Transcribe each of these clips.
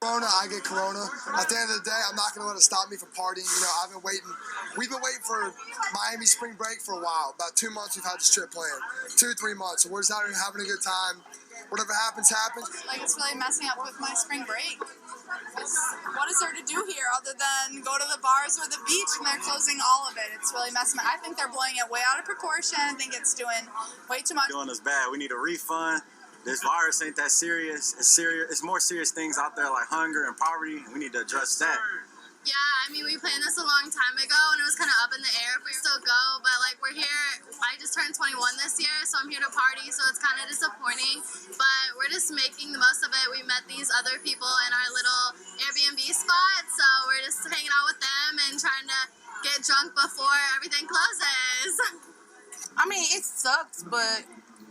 Corona, I get Corona. At the end of the day, I'm not going to let it stop me from partying. You know, we've been waiting for Miami spring break for a while. About 2 months we've had this trip planned. 2 3 months. So we're just out here having a good time. Whatever happens, happens. Like, it's really messing up with my spring break. What is there to do here other than go to the bars or the beach, and they're closing all of it? It's really messing up. I think they're blowing it way out of proportion. I think it's doing way too much. Doing us bad. We need a refund. This virus ain't that serious. It's serious. It's more serious things out there like hunger and poverty. We need to address that. Yeah, I mean, we planned this a long time ago, and it was kind of up in the air if we still go, but, like, we're here. I just turned 21 this year, so I'm here to party, so it's kind of disappointing, but we're just making the most of it. We met these other people in our little Airbnb spot, so we're just hanging out with them and trying to get drunk before everything closes. I mean, it sucks, but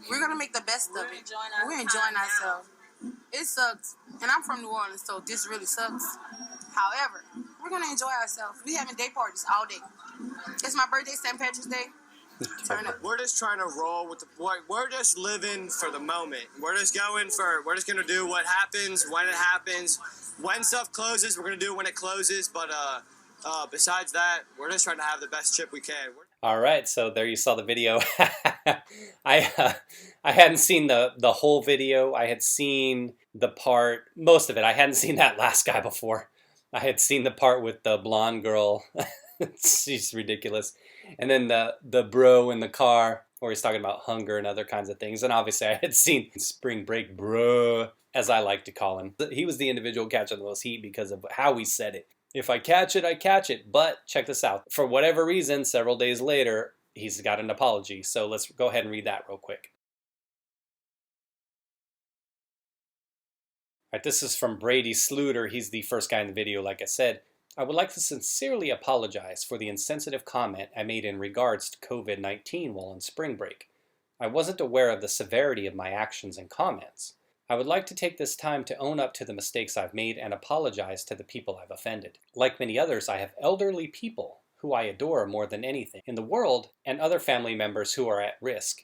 we're going to make the best of it. We're enjoying ourselves. It sucks, and I'm from New Orleans, so this really sucks. However, we're going to enjoy ourselves. We having day parties all day. It's my birthday, St. Patrick's Day. Turn up. We're just trying to roll with we're just living for the moment. We're just going to do what happens when it happens. When stuff closes, we're going to do it when it closes. But besides that, we're just trying to have the best trip we can. All right, so there you saw the video. I hadn't seen the whole video. I had seen most of it. I hadn't seen that last guy before. I had seen the part with the blonde girl. She's ridiculous. And then the bro in the car where he's talking about hunger and other kinds of things. And obviously I had seen Spring Break bro, as I like to call him. He was the individual catching the most heat because of how he said it. If I catch it, I catch it. But check this out. For whatever reason, several days later, he's got an apology. So let's go ahead and read that real quick. All right, this is from Brady Sluder. He's the first guy in the video, like I said. I would like to sincerely apologize for the insensitive comment I made in regards to COVID-19 while on spring break. I wasn't aware of the severity of my actions and comments. I would like to take this time to own up to the mistakes I've made and apologize to the people I've offended. Like many others, I have elderly people who I adore more than anything in the world and other family members who are at risk,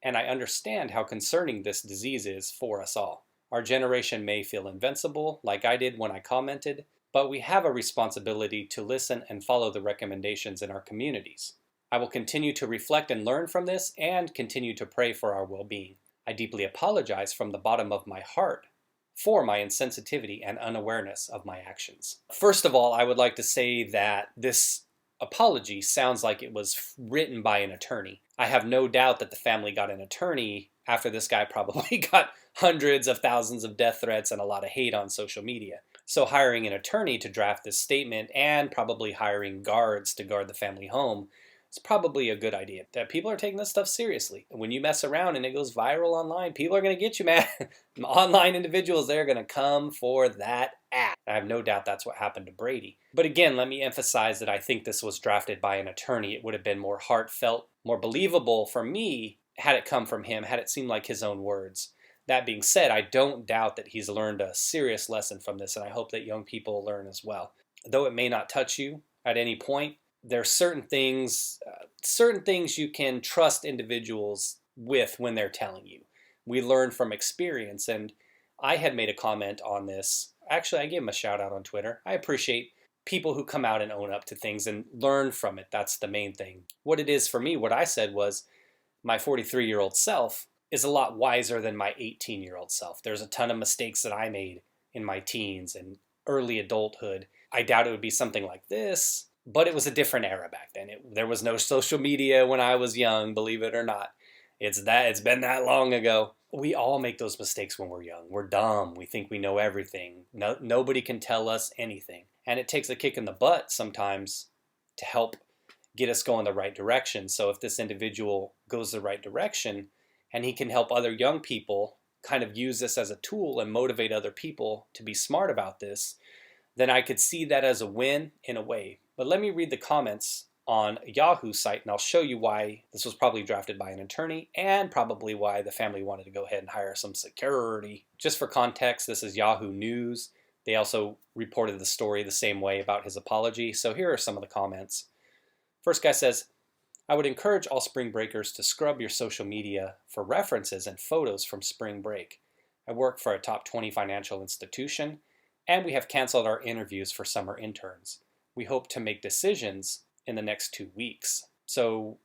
and I understand how concerning this disease is for us all. Our generation may feel invincible, like I did when I commented, but we have a responsibility to listen and follow the recommendations in our communities. I will continue to reflect and learn from this and continue to pray for our well-being. I deeply apologize from the bottom of my heart for my insensitivity and unawareness of my actions. First of all, I would like to say that this apology sounds like it was written by an attorney. I have no doubt that the family got an attorney after this guy probably got hundreds of thousands of death threats and a lot of hate on social media. So hiring an attorney to draft this statement and probably hiring guards to guard the family home is probably a good idea. That people are taking this stuff seriously. And when you mess around and it goes viral online, people are going to get you, man. Online individuals, they're going to come for that ass. I have no doubt that's what happened to Brady. But again, let me emphasize that I think this was drafted by an attorney. It would have been more heartfelt, more believable for me had it come from him, had it seemed like his own words. That being said, I don't doubt that he's learned a serious lesson from this, and I hope that young people learn as well. Though it may not touch you at any point, there are certain things you can trust individuals with when they're telling you. We learn from experience, and I had made a comment on this. Actually, I gave him a shout out on Twitter. I appreciate people who come out and own up to things and learn from it. That's the main thing. What it is for me, what I said was, my 43-year-old self is a lot wiser than my 18-year-old self. There's a ton of mistakes that I made in my teens and early adulthood. I doubt it would be something like this, but it was a different era back then. There was no social media when I was young, believe it or not. It's been that long ago. We all make those mistakes when we're young. We're dumb. We think we know everything. Nobody can tell us anything. And it takes a kick in the butt sometimes to help get us going the right direction. So if this individual goes the right direction and he can help other young people kind of use this as a tool and motivate other people to be smart about this, then I could see that as a win in a way. But let me read the comments on a Yahoo site and I'll show you why this was probably drafted by an attorney and probably why the family wanted to go ahead and hire some security. Just for context, this is Yahoo News. They also reported the story the same way about his apology. So here are some of the comments. First guy says, I would encourage all spring breakers to scrub your social media for references and photos from spring break. I work for a top 20 financial institution, And we have canceled our interviews for summer interns. We hope to make decisions in the next 2 weeks. So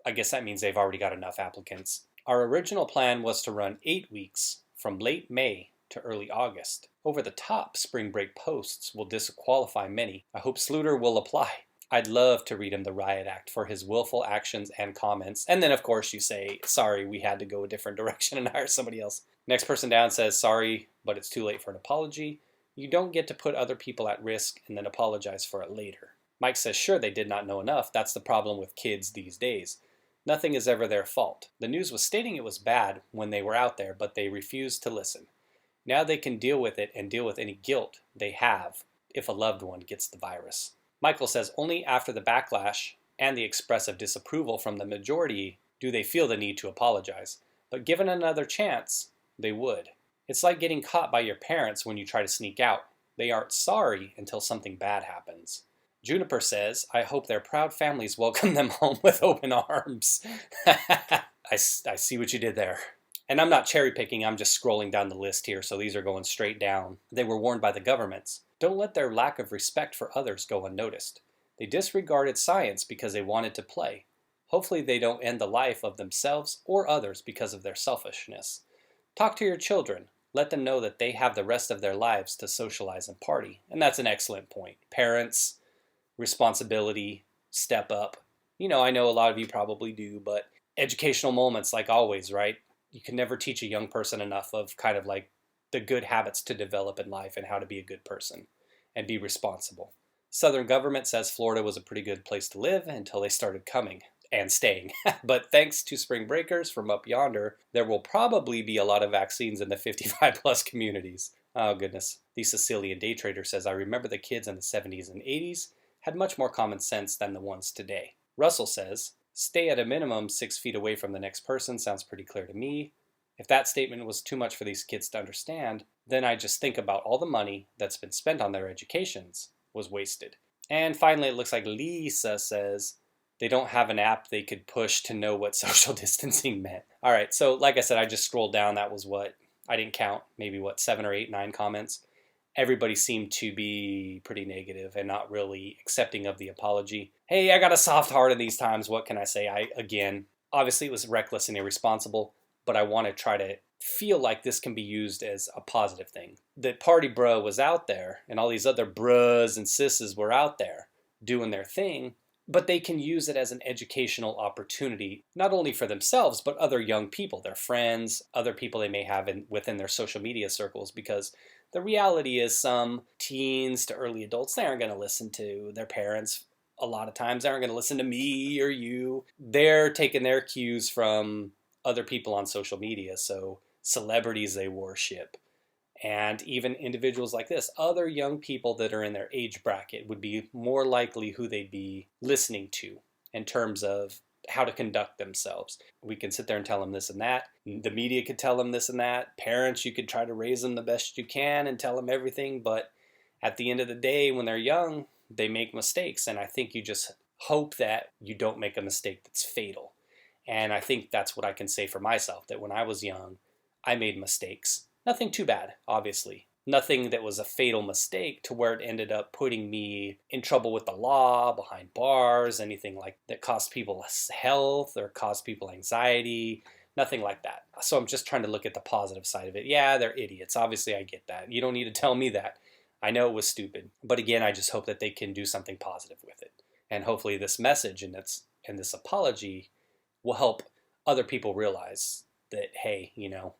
I guess that means they've already got enough applicants. Our original plan was to run 8 weeks from late May to early August. Over the top spring break posts will disqualify many. I hope Sluder will apply. I'd love to read him the riot act for his willful actions and comments. And then of course you say, sorry, we had to go a different direction and hire somebody else. Next person down says, sorry, but it's too late for an apology. You don't get to put other people at risk and then apologize for it later. Mike says, sure, they did not know enough. That's the problem with kids these days. Nothing is ever their fault. The news was stating it was bad when they were out there, but they refused to listen. Now they can deal with it and deal with any guilt they have if a loved one gets the virus. Michael says, only after the backlash and the expressive disapproval from the majority do they feel the need to apologize. But given another chance, they would. It's like getting caught by your parents when you try to sneak out. They aren't sorry until something bad happens. Juniper says, I hope their proud families welcome them home with open arms. I see what you did there. And I'm not cherry picking, I'm just scrolling down the list here, so these are going straight down. They were warned by the governments. Don't let their lack of respect for others go unnoticed. They disregarded science because they wanted to play. Hopefully they don't end the life of themselves or others because of their selfishness. Talk to your children. Let them know that they have the rest of their lives to socialize and party. And that's an excellent point. Parents, responsibility, step up. You know, I know a lot of you probably do, but educational moments like always, right? You can never teach a young person enough of kind of like the good habits to develop in life and how to be a good person and be responsible. Southern government says Florida was a pretty good place to live until they started coming and staying. But thanks to spring breakers from up yonder, there will probably be a lot of vaccines in the 55 plus communities. Oh goodness. The Sicilian day trader says, I remember the kids in the 70s and 80s had much more common sense than the ones today. Russell says, stay at a minimum 6 feet away from the next person sounds pretty clear to me. If that statement was too much for these kids to understand, then I just think about all the money that's been spent on their educations was wasted. And finally, it looks like Lisa says they don't have an app they could push to know what social distancing meant. All right, so like I said, I just scrolled down. That was what, I didn't count, maybe what, 7 or 8, 9 comments. Everybody seemed to be pretty negative and not really accepting of the apology. Hey, I got a soft heart in these times. What can I say? Again, obviously it was reckless and irresponsible, but I want to try to feel like this can be used as a positive thing. That Party Bro was out there and all these other bros and sisses were out there doing their thing, but they can use it as an educational opportunity, not only for themselves, but other young people, their friends, other people they may have within their social media circles, because the reality is some teens to early adults, they aren't going to listen to their parents. A lot of times they aren't going to listen to me or you. They're taking their cues from other people on social media, so celebrities they worship. And even individuals like this, other young people that are in their age bracket would be more likely who they'd be listening to in terms of how to conduct themselves. We can sit there and tell them this and that. The media could tell them this and that. Parents, you could try to raise them the best you can and tell them everything. But at the end of the day, when they're young, they make mistakes. And I think you just hope that you don't make a mistake that's fatal. And I think that's what I can say for myself, that when I was young, I made mistakes. Nothing too bad, obviously. Nothing that was a fatal mistake to where it ended up putting me in trouble with the law, behind bars, anything like that cost people health or caused people anxiety, nothing like that. So I'm just trying to look at the positive side of it. Yeah, they're idiots. Obviously, I get that. You don't need to tell me that. I know it was stupid. But again, I just hope that they can do something positive with it. And hopefully this message and this apology will help other people realize that, hey, you know,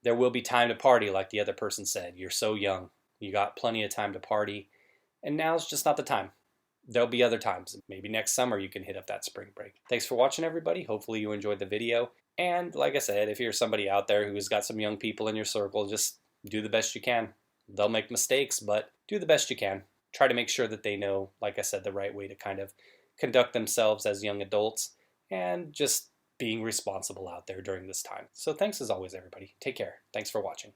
there will be time to party, like the other person said. You're so young. You got plenty of time to party. And now's just not the time. There'll be other times. Maybe next summer you can hit up that spring break. Thanks for watching, everybody. Hopefully you enjoyed the video. And like I said, if you're somebody out there who's got some young people in your circle, just do the best you can. They'll make mistakes, but do the best you can. Try to make sure that they know, like I said, the right way to kind of conduct themselves as young adults and just being responsible out there during this time. So thanks as always, everybody. Take care. Thanks for watching.